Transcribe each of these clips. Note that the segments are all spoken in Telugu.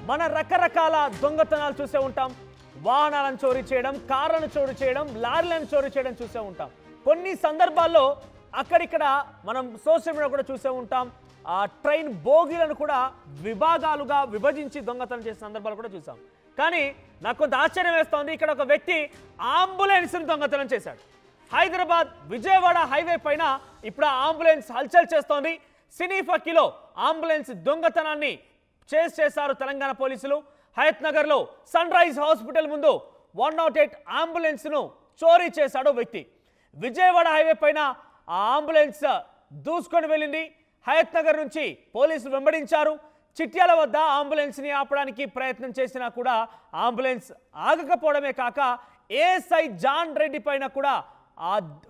మన రకరకాల దొంగతనాలు చూసే ఉంటాం. వాహనాలను చోరీ చేయడం, కార్లను చోరీ చేయడం, లారీలను చోరీ చేయడం చూసే ఉంటాం. కొన్ని సందర్భాల్లో అక్కడిక్కడ మనం సోషల్ మీడియా కూడా చూసే ఉంటాం. ఆ ట్రైన్ బోగీలను కూడా విభాగాలుగా విభజించి దొంగతనం చేసే సందర్భాలు కూడా చూసాం. కానీ నాకు కొంత ఆశ్చర్యం వేస్తోంది. ఇక్కడ ఒక వ్యక్తి అంబులెన్స్ని దొంగతనం చేశాడు. హైదరాబాద్ విజయవాడ హైవే పైన ఇప్పుడు ఆ అంబులెన్స్ హల్చల్ చేస్తోంది. సినీఫకిలో అంబులెన్స్ దొంగతనాన్ని చేశారు తెలంగాణ పోలీసులు. హయత్ నగర్లో సన్ రైజ్ హాస్పిటల్ ముందు 108 అంబులెన్స్ను చోరీ చేశాడు వ్యక్తి. విజయవాడ హైవే పైన ఆ అంబులెన్స్ దూసుకొని వెళ్ళింది. హయత్ నగర్ నుంచి పోలీసులు వెంబడించారు. చిట్యాల వద్ద అంబులెన్స్ని ఆపడానికి ప్రయత్నం చేసినా కూడా అంబులెన్స్ ఆగకపోవడమే కాక ఏఎస్ఐ జాన్ రెడ్డి పైన కూడా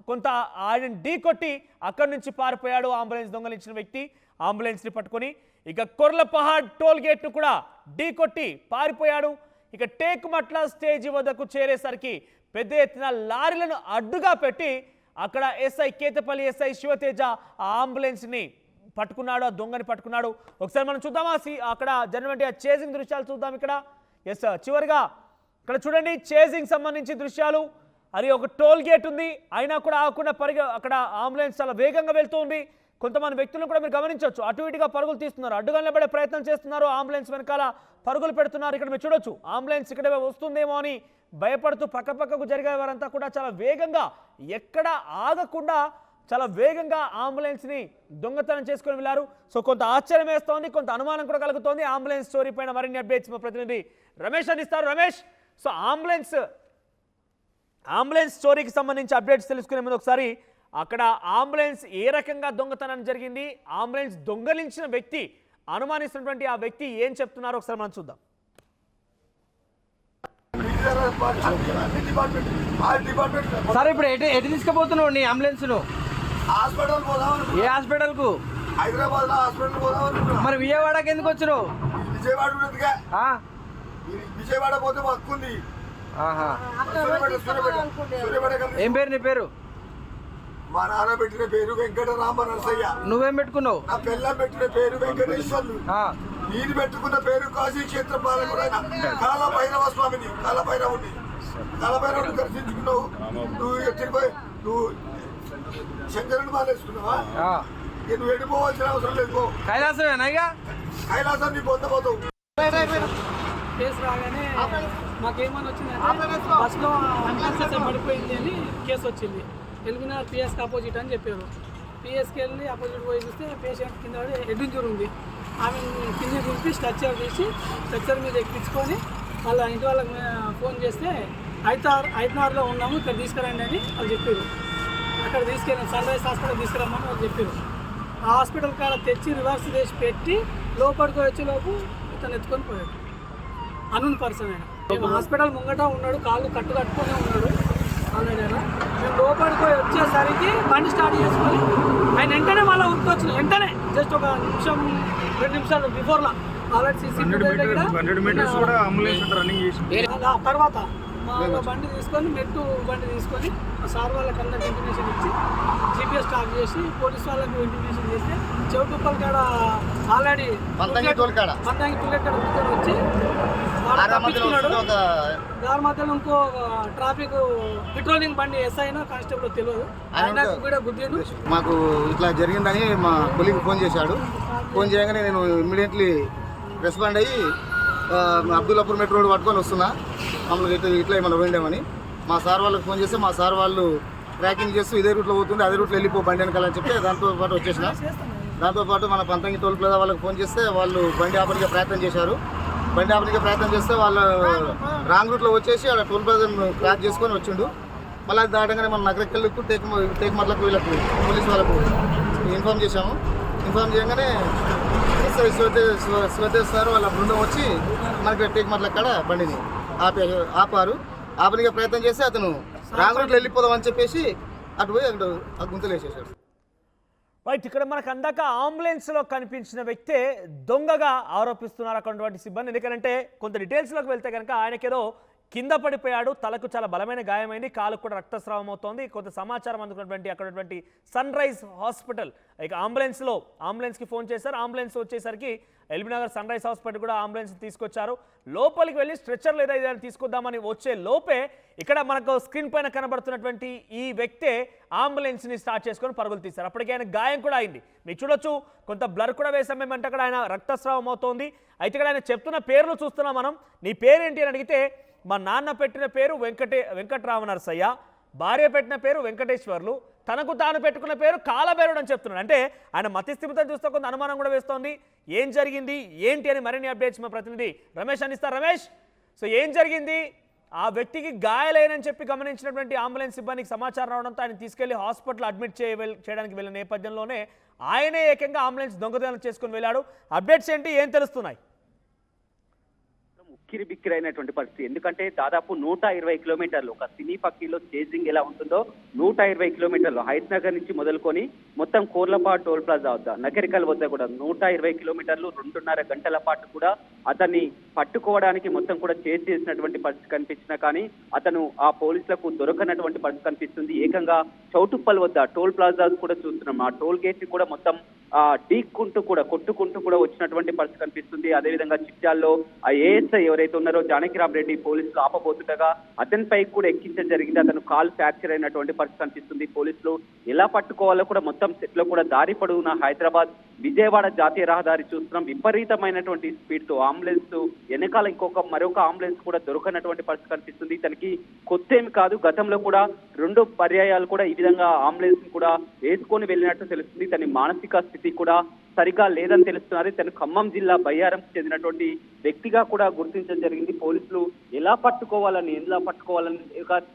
కొంత ఆయన ఢీకొట్టి అక్కడి నుంచి పారిపోయాడు అంబులెన్స్ దొంగలించిన వ్యక్తి. అంబులెన్స్ని పట్టుకొని ఇక కొర్లపహాడ్ టోల్ గేట్ను కూడా ఢీకొట్టి పారిపోయాడు. ఇక టేకుమట్ల స్టేజ్ వద్దకు చేరేసరికి పెద్ద ఎత్తున లారీలను అడ్డుగా పెట్టి అక్కడ ఎస్ఐ కేతపల్లి ఎస్ఐ శివతేజ ఆ అంబులెన్స్ని పట్టుకున్నాడు, ఆ దొంగని పట్టుకున్నాడు. ఒకసారి మనం చూద్దామా అక్కడ జరిగినటువంటి ఆ చేజింగ్ దృశ్యాలు చూద్దాం. ఇక్కడ ఎస్ చివరిగా ఇక్కడ చూడండి చేజింగ్ సంబంధించి దృశ్యాలు. అది ఒక టోల్ గేట్ ఉంది, అయినా కూడా ఆగకుండా అక్కడ అంబులెన్స్ చాలా వేగంగా వెళ్తూ ఉంది. కొంతమంది వ్యక్తులను కూడా మీరు గమనించవచ్చు, అటు ఇటుగా పరుగులు తీస్తున్నారు, అడ్డుగా నిలబడే ప్రయత్నం చేస్తున్నారు, అంబులెన్స్ వెనకాల పరుగులు పెడుతున్నారు. ఇక్కడ మీరు చూడొచ్చు అంబులెన్స్ ఇక్కడ వస్తుందేమో అని భయపడుతూ పక్కపక్కకు జరిగే వారంతా కూడా చాలా వేగంగా ఎక్కడ ఆగకుండా చాలా వేగంగా అంబులెన్స్ని దొంగతనం చేసుకొని వెళ్ళారు. సో కొంత ఆశ్చర్యం వేస్తోంది, కొంత అనుమానం కూడా కలుగుతోంది. అంబులెన్స్ స్టోరీ పైన మరిన్ని అప్డేట్స్ మా ప్రతినిధి రమేష్ అందిస్తారు. రమేష్, సో అంబులెన్స్ స్టోరీకి సంబంధించి అప్డేట్స్ తెలుసుకునే ముందు ఒకసారి అక్కడ అంబులెన్స్ ఏ రకంగా దొంగతనం జరిగింది, అంబులెన్స్ దొంగలించిన వ్యక్తి అనుమానిస్తున్నటువంటి ఆ వ్యక్తి ఏం చెప్తున్నారో ఒకసారి మనం చూద్దాం. సార్ ఇప్పుడు ఎటు తీసుకుపోతున్నావు నీ అంబులెన్స్ ను? హాస్పిటల్ పోదాం. ఏ హాస్పిటల్ కు? హైదరాబాద్ లో హాస్పిటల్ పోదాం. మరి విజయవాడకి ఎందుకు వచ్చినావు? విజయవాడ విజయవాడ పోతే వస్తుంది. ఏం పేరు నీ పేరు? మా నాన్న పెట్టిన పేరు వెంకటరామ నరసయ్య. నువ్వేం పెట్టుకున్నావు? నా పిల్ల పెట్టిన పేరు వెంకటేశ్వర్లు. నేను పెట్టుకున్న పేరు కాశీ క్షేత్ర పాలకుడైన కాలభైరవ స్వామిని. కాలభైరవుని దర్శించుకున్నావు. నువ్వు శంకరుని మాలేసుకున్నావా? నువ్వు వెళ్ళిపోవాల్సిన అవసరం లేదు. కైలాసమేనా? కైలాసం నీ పొందబోతావు. కేసు రాగానే మాకేమని వచ్చిందంటే బస్లో అంబులెన్స్ పడిపోయింది అని కేసు వచ్చింది. వెలుగున పిఎస్కి ఆపోజిట్ అని చెప్పారు. పిఎస్కి వెళ్ళి ఆపోజిట్ పోయి చూస్తే పేషెంట్ కింద హెడ్ ఇంజూరీ ఉంది. ఆమె కింద దింపి స్ట్రక్చర్ తీసి స్ట్రక్చర్ మీద ఎక్కించుకొని వాళ్ళ ఇంటి వాళ్ళకి ఫోన్ చేస్తే ఐదున్నరలో ఉన్నాము, ఇక్కడ తీసుకురండి అని వాళ్ళు చెప్పారు. అక్కడ తీసుకెళ్ళి సన్ రైజ్ హాస్పిటల్ తీసుకురమ్మని వాళ్ళు చెప్పారు. ఆ హాస్పిటల్ కాడ తెచ్చి రివర్స్ చేసి పెట్టి లోపలికి వచ్చేలోపు ఇతను ఎత్తుకొని పోయాడు. అన్నోన్ పర్సన్ ఆయన హాస్పిటల్ ముంగట ఉన్నాడు, కాళ్ళు కట్టుకొని ఉన్నాడు. ఆల్రెడీ మేము లోపలికి వచ్చేసరికి బండి స్టార్ట్ చేసుకొని ఆయన వెంటనే మళ్ళీ ఉరికొచ్చిన వెంటనే జస్ట్ ఒక నిమిషం 2 నిమిషాలు బిఫోర్లా ఆల్రెడీ తర్వాత మా బండి తీసుకొని బండి తీసుకొని సార్ వాళ్ళకి అందరికి ఇంటిమేషన్ ఇచ్చి జీపీఎస్ స్టార్ట్ చేసి పోలీస్ వాళ్ళకి ఇంటిమేషన్ చేస్తే చెవిటుప్పల కాడ ఆల్రెడీ పంతంగి తుల్లెక్కడ వచ్చి దాని మధ్యలో ఇంకో ట్రాఫిక్ పెట్రోలింగ్ బండి ఎస్ఐనో కానిస్టేబుల్ తెలియదు, ఆయనకు కూడా గుద్దిండు. మాకు ఇట్లా జరిగిందని మా కొలీగ్ ఫోన్ చేశాడు. ఫోన్ చేయగానే నేను ఇమ్మీడియట్లీ రెస్పాండ్ అయ్యి అబ్దుల్లాపూర్ మెట్రో రోడ్ పట్టుకొని వస్తున్నా. మమ్మల్ని ఇట్లా ఏమైనా పోయిండేమని మా సార్ వాళ్ళకి ఫోన్ చేస్తే మా సార్ వాళ్ళు ట్రాకింగ్ చేస్తూ ఇదే రూట్లో పోతుంది, అదే రూట్లో వెళ్ళిపో బండి వెనకాలని చెప్పి దాంతోపాటు వచ్చేసిన. దాంతోపాటు మన పంతంగి టోల్ ప్లాజా వాళ్ళకి ఫోన్ చేస్తే వాళ్ళు బండి ఆపడానికి ప్రయత్నం చేశారు. బండి ఆపడానికి ప్రయత్నం చేస్తే వాళ్ళు రాంగ్ రూట్లో వచ్చేసి అలా టోల్ ప్లాజాను క్రాస్ చేసుకొని వచ్చిండు. మళ్ళీ అది దాటగానే మన నగరెక్కలకు టేకుమట్లకు వీళ్ళకు పోలీసు వాళ్ళకు ఇన్ఫామ్ చేశాము. ఇన్ఫామ్ చేయగానే శివతేజ్ సార్ వాళ్ళ బృందం వచ్చి మనకి టేకుమట్ల కాడ బండిని ఆపారు. ఆపడానికి ప్రయత్నం చేస్తే అతను రాంగ్ రూట్లో వెళ్ళిపోదామని చెప్పేసి అటు పోయి అక్కడ ఆ గుంతలు వేసేసాడు. రైట్, ఇక్కడ మనకు అందాక అంబులెన్స్లో కనిపించిన వ్యక్తే దొంగగా ఆరోపిస్తున్నారు అక్కడున్నటువంటి సిబ్బంది. ఎందుకంటే కొంత డీటెయిల్స్లోకి వెళ్తే కనుక ఆయనకేదో కింద పడిపోయాడు, తలకు చాలా బలమైన గాయమైంది, కాలుకు కూడా రక్తస్రావం అవుతోంది. కొంత సమాచారం అందుకున్నటువంటి అక్కడటువంటి సన్ రైజ్ హాస్పిటల్ ఇక అంబులెన్స్కి ఫోన్ చేశారు. అంబులెన్స్ వచ్చేసరికి ఎల్బీనగర్ సన్ రైజ్ హాస్పిటల్ కూడా అంబులెన్స్ తీసుకొచ్చారు. లోపలికి వెళ్ళి స్ట్రెచ్చర్ లేదా ఏదైనా తీసుకొద్దామని వచ్చే లోపే ఇక్కడ మనకు స్క్రీన్ పైన కనబడుతున్నటువంటి ఈ వ్యక్తే అంబులెన్స్ని స్టార్ట్ చేసుకొని పరుగులు తీశారు. అప్పటికే ఆయన గాయం కూడా అయింది. మీరు చూడొచ్చు, కొంత బ్లర్ కూడా వేసాం మేమంటే అక్కడ ఆయన రక్తస్రావం అవుతోంది. అయితే ఇక్కడ ఆయన చెప్తున్న పేర్లు చూస్తున్నాం మనం. నీ పేరేంటి అని అడిగితే మా నాన్న పెట్టిన పేరు వెంకటరామనరసయ్య, భార్య పెట్టిన పేరు వెంకటేశ్వర్లు, తనకు తాను పెట్టుకున్న పేరు కాలభైరుడు అని చెప్తున్నాడు. అంటే ఆయన మతిస్థిమితం చూస్తే కొంత అనుమానం కూడా వేస్తోంది. ఏం జరిగింది ఏంటి అని మరిన్ని అప్డేట్స్ మా ప్రతినిధి రమేష్ అందిస్తారు. రమేష్, సో ఏం జరిగింది? ఆ వ్యక్తికి గాయాలైనని చెప్పి గమనించినటువంటి అంబులెన్స్ సిబ్బందికి సమాచారం రావడంతో ఆయన తీసుకెళ్లి హాస్పిటల్ అడ్మిట్ చేయడానికి వెళ్ళిన నేపథ్యంలోనే ఆయనే ఏకంగా అంబులెన్స్ దొంగతనం చేసుకుని వెళ్ళాడు. అప్డేట్స్ ఏంటి, ఏం తెలుస్తున్నాయి? ఉక్కిరి బిక్కిరైనటువంటి పరిస్థితి. ఎందుకంటే దాదాపు 120 కిలోమీటర్లు, ఒక సినీ పక్కీలో చేజింగ్ ఎలా ఉంటుందో 120 కిలోమీటర్లు హైత్ నగర్ నుంచి మొదలుకొని మొత్తం కోర్లపాడు టోల్ ప్లాజా వద్ద, నకరికల్ వద్ద కూడా 120 కిలోమీటర్లు 2.5 గంటల పాటు కూడా అతన్ని పట్టుకోవడానికి మొత్తం కూడా చేసినటువంటి పరిస్థితి కనిపించినా కానీ అతను ఆ పోలీసులకు దొరకనటువంటి పరిస్థితి కనిపిస్తుంది. ఏకంగా చౌటుప్పల్ వద్ద టోల్ ప్లాజాస్ కూడా చూస్తున్నాం. ఆ టోల్ గేట్ ని కూడా మొత్తం కొట్టుకుంటూ కూడా వచ్చినటువంటి పరిస్థితి కనిపిస్తుంది. అదేవిధంగా చిట్యాల్లో ఆ ఏఎస్ఐ ఎవరైతే ఉన్నారో జానకిరామ్ రెడ్డి పోలీసులు ఆపబోతుండగా అతనిపై కూడా ఎక్కించడం జరిగింది. అతను కాల్ ఫ్రాక్చర్ అయినటువంటి పరిస్థితి కనిపిస్తుంది. పోలీసులు ఎలా పట్టుకోవాలో కూడా మొత్తం సెట్ లో కూడా దారి పొడవునా హైదరాబాద్ విజయవాడ జాతీయ రహదారి చూస్తున్నాం. విపరీతమైనటువంటి స్పీడ్ తో అంబులెన్స్ వెనకాల మరొక అంబులెన్స్ కూడా దొరకనటువంటి పరిస్థితి కనిపిస్తుంది. తనకి కొత్త ఏమి కాదు, గతంలో కూడా 2 పర్యాయాలు కూడా ఈ విధంగా అంబులెన్స్ కూడా వేసుకొని వెళ్ళినట్టు తెలుస్తుంది. తన మానసిక స్థితి కూడా సరిగా లేదని తెలుస్తున్నారు. తను ఖమ్మం జిల్లా బయ్యారంకు చెందినటువంటి వ్యక్తిగా కూడా గుర్తించడం జరిగింది. పోలీసులు ఎలా పట్టుకోవాలని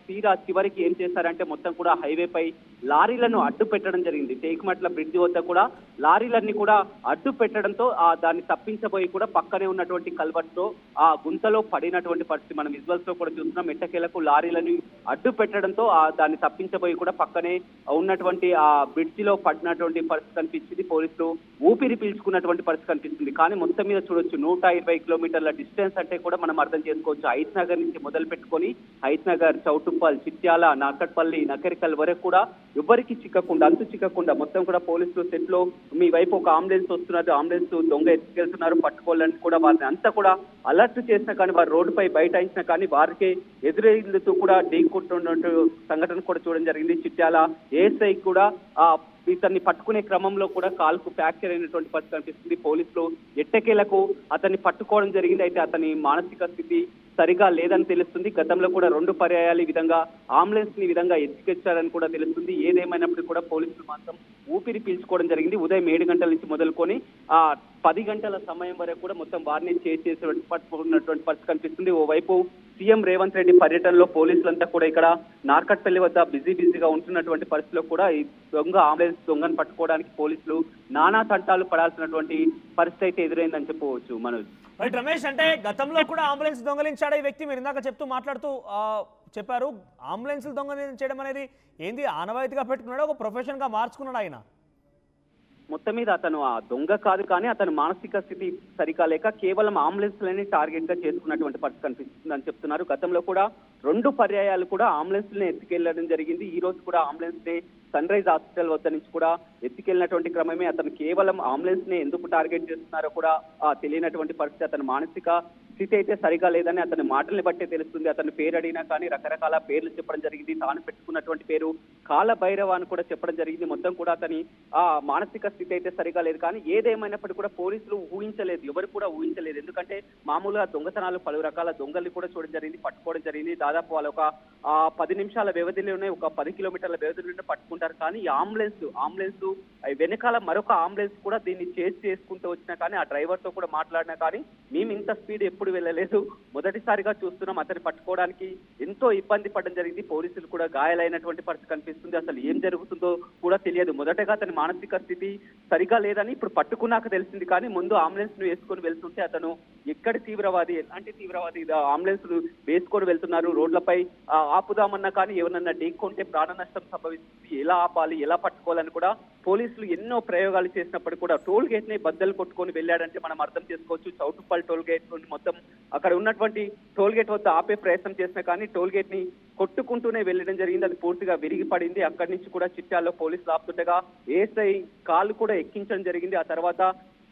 తీరా చివరికి ఏం చేశారంటే మొత్తం కూడా హైవేపై లారీలను అడ్డు పెట్టడం జరిగింది. టేకుమట్ల బ్రిడ్జి వద్ద కూడా లారీలన్నీ కూడా అడ్డు పెట్టడంతో దాన్ని తప్పించబోయి కూడా పక్కనే ఉన్నటువంటి కల్వర్ట్ ఆ గుంతలో పడినటువంటి పరిస్థితి మనం విజువల్స్ లో కూడా చూస్తున్నాం. ఎట్టకేలకు లారీలను అడ్డు పెట్టడంతో దాన్ని తప్పించబోయి కూడా పక్కనే ఉన్నటువంటి ఆ బ్రిడ్జిలో పడినటువంటి పరిస్థితి కనిపించింది. పోలీసులు ఊపిరి పీల్చుకున్నటువంటి పరిస్థితి కనిపిస్తుంది. కానీ మొత్తం మీద చూడొచ్చు 120 కిలోమీటర్ల డిస్టెన్స్ అంటే కూడా మనం అర్థం చేసుకోవచ్చు. హైత్ నగర్ నుంచి మొదలు పెట్టుకొని హైత్ నగర్, చౌటుప్పల్, చిట్యాల, నాకట్పల్లి, నకరికల్ వరకు కూడా ఎవరికి అంతు చిక్కకుండా మొత్తం కూడా పోలీసులు సెట్ లో మీ వైపు ఒక అంబులెన్స్ వస్తున్నారు, అంబులెన్స్ దొంగ ఎత్తుకెళ్తున్నారు, పట్టుకోవాలని కూడా వారిని అంతా కూడా అలర్ట్ చేసినా కానీ వారు రోడ్డుపై బైఠాయించినా కానీ వారికి ఎదురెళ్తూ కూడా ఢీకొట్టున్నట్టు సంఘటన కూడా చూడడం జరిగింది. చిట్యాల ఏఎస్ఐ కూడా ఇతన్ని పట్టుకునే క్రమంలో కూడా కాలుకు ఫ్రాక్చర్ అయినటువంటి పరిస్థితి కనిపిస్తుంది. పోలీసులు ఎట్టకేలకు అతన్ని పట్టుకోవడం జరిగింది. అయితే అతని మానసిక స్థితి సరిగా లేదని తెలుస్తుంది. గతంలో కూడా 2 పర్యాయాలు ఈ విధంగా అంబులెన్స్ ని విధంగా ఎత్తుకెచ్చారని కూడా తెలుస్తుంది. ఏదేమైనప్పటికీ కూడా పోలీసులు మాత్రం ఊపిరి పీల్చుకోవడం జరిగింది. ఉదయం 7 గంటల నుంచి మొదలుకొని 10 గంటల సమయం వరకు కూడా మొత్తం వారిని పట్టుకున్నటువంటి పరిస్థితి కనిపిస్తుంది. ఓవైపు సీఎం రేవంత్ రెడ్డి పర్యటనలో పోలీసులంతా కూడా ఇక్కడ నార్కట్పల్లి వద్ద బిజీగా ఉంటున్నటువంటి పరిస్థితిలో కూడా ఈ అంబులెన్స్ దొంగను పట్టుకోవడానికి పోలీసులు నానా తంటాలు పడాల్సినటువంటి పరిస్థితి అయితే ఎదురైందని చెప్పవచ్చు. మనోజ్, రైట్ రమేష్, అంటే గతంలో కూడా అంబులెన్స్ దొంగలించాడు ఈ వ్యక్తి. మీరు ఇందాక మాట్లాడుతూ చెప్పారు, అంబులెన్స్ దొంగలించడం చేయడం అనేది ఏంది ఆనవాయితీగా పెట్టుకున్నాడు, ఒక ప్రొఫెషన్ గా మార్చుకున్నాడు ఆయన. మొత్తం మీద అతను ఆ దొంగ కాదు, కానీ అతను మానసిక స్థితి సరిగా లేక కేవలం అంబులెన్స్లని టార్గెట్ గా చేసుకున్నటువంటి పరిస్థితి కనిపిస్తుందని చెప్తున్నారు. గతంలో కూడా 2 పర్యాయాలు కూడా అంబులెన్స్ని ఎత్తుకెళ్లడం జరిగింది. ఈ రోజు కూడా అంబులెన్స్ ని సన్ రైజ్ హాస్పిటల్ వద్ద నుంచి కూడా ఎత్తుకెళ్లినటువంటి క్రమమే అతను కేవలం అంబులెన్స్ ని ఎందుకు టార్గెట్ చేస్తున్నారో కూడా తెలియనటువంటి పరిస్థితి. అతని మానసిక స్థితి అయితే సరిగా లేదని అతని మాటల్ని బట్టే తెలుస్తుంది. అతని పేరు అడిగినా కానీ రకరకాల పేర్లు చెప్పడం జరిగింది. తాను పెట్టుకున్నటువంటి పేరు కాలభైరవ అని కూడా చెప్పడం జరిగింది. మొత్తం కూడా అతని మానసిక స్థితి అయితే సరిగా లేదు. కానీ ఏదేమైనప్పటికీ కూడా పోలీసులు ఊహించలేదు, ఎవరు కూడా ఊహించలేదు. ఎందుకంటే మామూలుగా దొంగతనాలు పలు రకాల దొంగల్ని కూడా చూడడం జరిగింది, పట్టుకోవడం జరిగింది. దాదాపు వాళ్ళు ఒక 10 నిమిషాల వ్యవధిలోనే ఒక 10 కిలోమీటర్ల వ్యవధిలోనే పట్టుకుంటారు. కానీ ఈ అంబులెన్స్ వెనకాల మరొక అంబులెన్స్ కూడా దీన్ని చేసుకుంటూ వచ్చినా కానీ ఆ డ్రైవర్ తో కూడా మాట్లాడినా కానీ మేము ఇంత స్పీడ్ ఎప్పుడు వెళ్ళలేదు, మొదటిసారిగా చూస్తున్నాం. అతన్ని పట్టుకోవడానికి ఎంతో ఇబ్బంది పడడం జరిగింది. పోలీసులు కూడా గాయాలైనటువంటి పరిస్థితి కనిపిస్తుంది. అసలు ఏం జరుగుతుందో కూడా తెలియదు. మొదటగా అతని మానసిక స్థితి సరిగా లేదని ఇప్పుడు పట్టుకున్నాక తెలిసింది. కానీ ముందు అంబులెన్స్ ను వేసుకొని వెళ్తుంటే అతను ఎలాంటి తీవ్రవాది అంబులెన్స్ వేసుకొని వెళ్తున్నారు, రోడ్లపై ఆపుదామన్నా కానీ ఎవరన్నా ఢీకొంటే ప్రాణ నష్టం సంభవిస్తుంది, ఎలా ఆపాలి, ఎలా పట్టుకోవాలని కూడా పోలీసులు పోలీసులు ఎన్నో ప్రయోగాలు చేసినప్పటికీ కూడా టోల్ గేట్ ని బద్దలు కొట్టుకొని వెళ్ళాడంటే మనం అర్థం చేసుకోవచ్చు. చౌటుప్పల్ టోల్ గేట్ నుండి మొత్తం అక్కడ ఉన్నటువంటి టోల్ గేట్ వద్ద ఆపే ప్రయత్నం చేసినా కానీ టోల్ గేట్ ని కొట్టుకుంటూనే వెళ్ళడం జరిగింది. అది పూర్తిగా విరిగి పడింది. అక్కడి నుంచి కూడా చిట్యాల్లో పోలీసులు ఆపుతుండగా ఏఎస్ఐ కాలు కూడా ఎక్కించడం జరిగింది. ఆ తర్వాత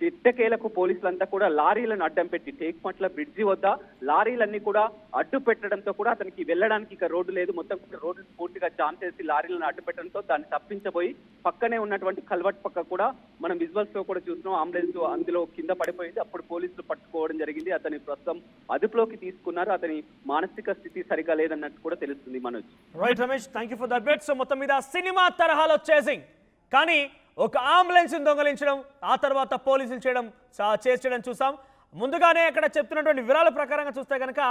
చిట్టకేలకు పోలీసులంతా కూడా లారీలను అడ్డం పెట్టి టేక్మట్ల బ్రిడ్జి వద్ద లారీలన్నీ కూడా అడ్డు పెట్టడంతో కూడా అతనికి వెళ్ళడానికి ఇక రోడ్డు లేదు. మొత్తం రోడ్డు పూర్తిగా జామ్ చేసి లారీలను అడ్డు పెట్టడంతో దాన్ని తప్పించబోయి పక్కనే ఉన్నటువంటి కల్వర్ట్ పక్క కూడా మనం విజువల్స్ లో కూడా చూస్తున్నాం. అంబులెన్స్ అందులో కింద పడిపోయింది. అప్పుడు పోలీసులు పట్టుకోవడం జరిగింది. అతని ప్రస్తుతం అదుపులోకి తీసుకున్నారు. అతని మానసిక స్థితి సరిగా లేదన్నట్టు కూడా తెలుస్తుంది. Manoj. Right Ramesh, thank you for that bet. So మొత్తం మీద సినిమా తరహాలో చేసింగ్, కానీ ఒక అంబులెన్స్ దొంగలించడం, ఆ తర్వాత పోలీసులు చేర్చడం చూసాం. ముందుగానే ఇక్కడ చెప్తున్నటువంటి వివరాల ప్రకారంగా చూస్తే కనుక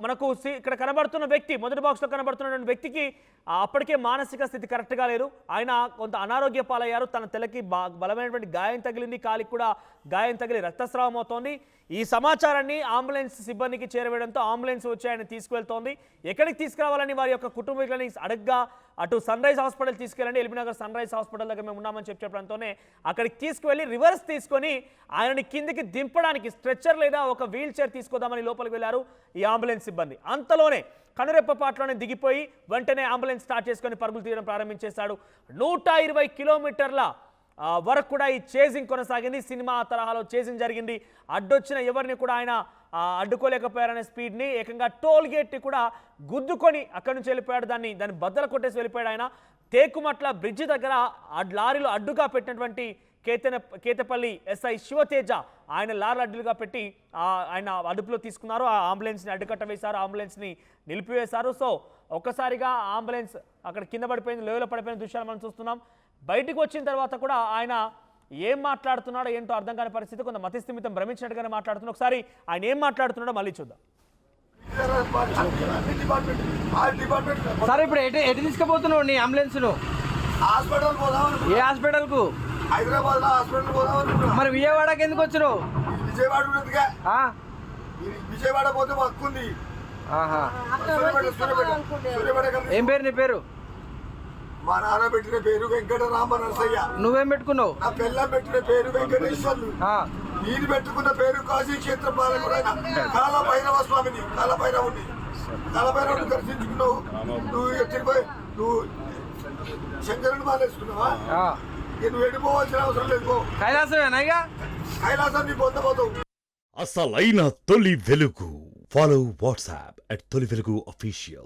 మనకు ఇక్కడ కనబడుతున్న వ్యక్తి, మొదటి బాక్స్లో కనబడుతున్నటువంటి వ్యక్తికి అప్పటికే మానసిక స్థితి కరెక్ట్గా లేదు. ఆయన కొంత అనారోగ్య పాలయ్యారు. తన తలకి బలమైనటువంటి గాయం తగిలింది, కాలికి కూడా గాయం తగిలి రక్తస్రావం అవుతోంది. ఈ సమాచారాన్ని అంబులెన్స్ సిబ్బందికి చేరవేయడంతో అంబులెన్స్ వచ్చి ఆయన తీసుకువెళ్తోంది. ఎక్కడికి తీసుకురావాలని వారి యొక్క కుటుంబీకులని అడగ్గా అటు సన్ రైజ్ హాస్పిటల్ తీసుకెళ్ళండి, ఎల్బీనగర్ సన్ రైజ్ హాస్పిటల్ దగ్గర మేము ఉన్నామని చెప్పడంతోనే అక్కడికి తీసుకువెళ్ళి రివర్స్ తీసుకొని ఆయనని కిందికి దింపడానికి స్ట్రెచ్చర్ లేదా ఒక వీల్ చైర్ తీసుకొద్దామని లోపలికి వెళ్ళారు ఈ అంబులెన్స్ సిబ్బంది. అంతలోనే కనురెప్పపాట్లోనే దిగిపోయి వెంటనే అంబులెన్స్ స్టార్ట్ చేసుకొని పరుగులు తీయడం ప్రారంభించేశాడు. 120 కిలోమీటర్ల వరకు కూడా ఈ చేజింగ్ కొనసాగింది. సినిమా తరహాలో చేజింగ్ జరిగింది. అడ్డొచ్చిన ఎవరిని కూడా ఆయన అడ్డుకోలేకపోయారనే స్పీడ్ని ఏకంగా టోల్ గేట్ని కూడా గుద్దుకొని అక్కడి నుంచి వెళ్ళిపోయాడు. దాన్ని బద్దలు కొట్టేసి వెళ్ళిపోయాడు ఆయన. తేకుమట్ల బ్రిడ్జి దగ్గర లారీలు అడ్డుగా పెట్టినటువంటి కేతపల్లి ఎస్ఐ శివతేజ ఆయన లారీలు అడ్డులుగా పెట్టి ఆయన అదుపులో తీసుకున్నారు. ఆ అంబులెన్స్ని అడ్డుకట్ట వేశారు, అంబులెన్స్ని నిలిపివేశారు. సో ఒక్కసారిగా అంబులెన్స్ అక్కడ కింద పడిపోయింది, లోయలో పడిపోయిన దృశ్యాలు మనం చూస్తున్నాం. బయటికి వచ్చిన తర్వాత కూడా ఆయన ఏం మాట్లాడుతున్నాడో ఏంటో అర్థం కాని పరిస్థితి, కొంత మతిస్థిమితం భ్రమించినట్టుగానే మాట్లాడుతున్నాడు. ఒకసారి ఆయన ఏం మాట్లాడుతున్నాడో మళ్ళీ చూద్దాం. సార్ ఇప్పుడు ఎటు తీసుకుపోతున్నావు నీ అంబులెన్స్ ను? హాస్పిటల్ పోదామని, ఏ హాస్పిటల్ కు? హైదరాబాద్ లో హాస్పిటల్ పోదామని. మరి విజయవాడకి ఎందుకు వచ్చినావు? విజయవాడ ఉన్నదిగా, విజయవాడ పోతే వక్కుంది. ఏం పేరు నీ పేరు? మా నాన్న పెట్టిన పేరు వెంకటరామ నరసయ్య. నువ్వేం పెట్టుకున్నావు? నా పిల్ల పెట్టిన పేరు వెంకటేశ్వర్లు. నేను పెట్టుకున్న పేరు కాశీ క్షేత్ర పాలకుడైన కాలభైరవ స్వామిని, కాలభైరవుని దర్శించుకున్నావు. నువ్వు శంకరుని మాలేసుకున్నావా? నువ్వు వెళ్ళిపోవాల్సిన అవసరం లేదు. కైలాసమేనాయిగా? కైలాసం నీ పొందబోతావు. అసలైన తొలి వెలుగు. ఫాలో వాట్సాప్ @తొలి వెలుగు official.